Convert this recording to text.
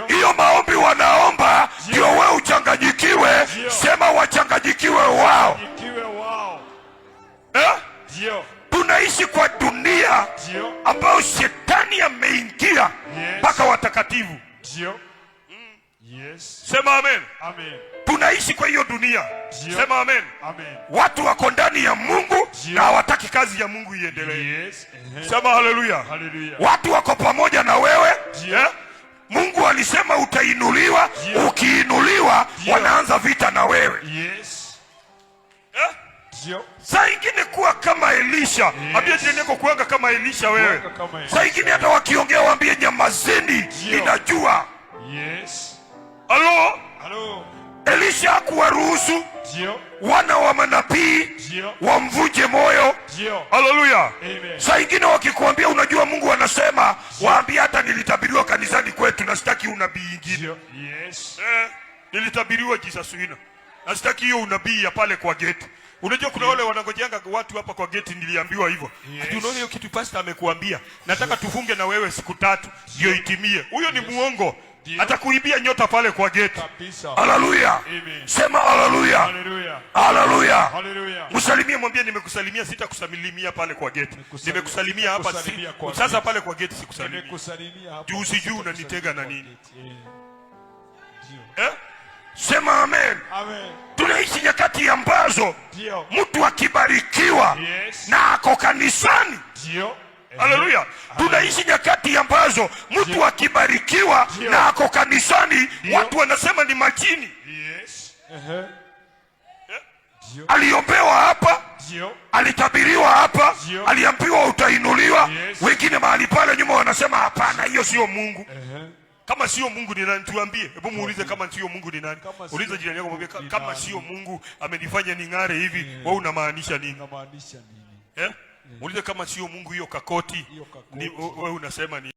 hiyo maombi wanaomba ndio wewe uchanganyikiwe. Sema wachanganyikiwe wao. Tunaishi kwa dunia ambayo shetani ameingia mpaka watakatifu. Sema amen. Tunaishi kwa hiyo dunia. Sema amen. Watu wako ndani ya Mungu na hawataki kazi ya Mungu iendelee. Sema haleluya. Watu wako pamoja na wewe. Mungu alisema utainuliwa. Ukiinuliwa wanaanza vita na wewe. Saa ingine kuwa kama Elisha. Ambia jirani yako kuanga kama Elisha wewe. Saa ingine hata wakiongea waambie nyamazeni, ninajua. Halo? Elisha hakuwaruhusu wana wa manabii wamvunje moyo. Haleluya. Saa ingine wakikuambia unajua Mungu anasema, waambie hata nilitabiriwa kanisani kwetu na sitaki unabii ingine. Nilitabiriwa Jesus wina. Na sitaki hiyo unabii ya pale kwa gate. Unajua kuna wale wanangojeanga watu hapa kwa gate, niliambiwa hivyo. Ati unaona hiyo kitu pastor amekuambia, nataka tufunge na wewe siku 3 ndio itimie. Huyo ni muongo. Atakuibia nyota pale kwa gate. Haleluya. Sema haleluya. Haleluya. Msalimie, mwambie nimekusalimia, sitakusalimia pale kwa gate. Nimekusalimia hapa sasa pale kwa gate sikusalimia. Juu usijuu unanitega na nini? Sema amen. Tunaishi nyakati ambazo mtu akibarikiwa na ako kanisani. Haleluya. Tunaishi nyakati ambazo mtu akibarikiwa na ako kanisani, watu wanasema ni majini. Aliombewa hapa, alitabiriwa hapa, aliambiwa utainuliwa. Wengine mahali pale nyuma wanasema hapana, hiyo sio Mungu. Kama sio Mungu ni nani? Tuambie. Hebu muulize kama sio Mungu ni nani. Uliza jirani yako mwambie kama sio Mungu amenifanya ning'are hivi, wewe unamaanisha nini? Muulize kama sio Mungu hiyo kakoti, wewe unasema ni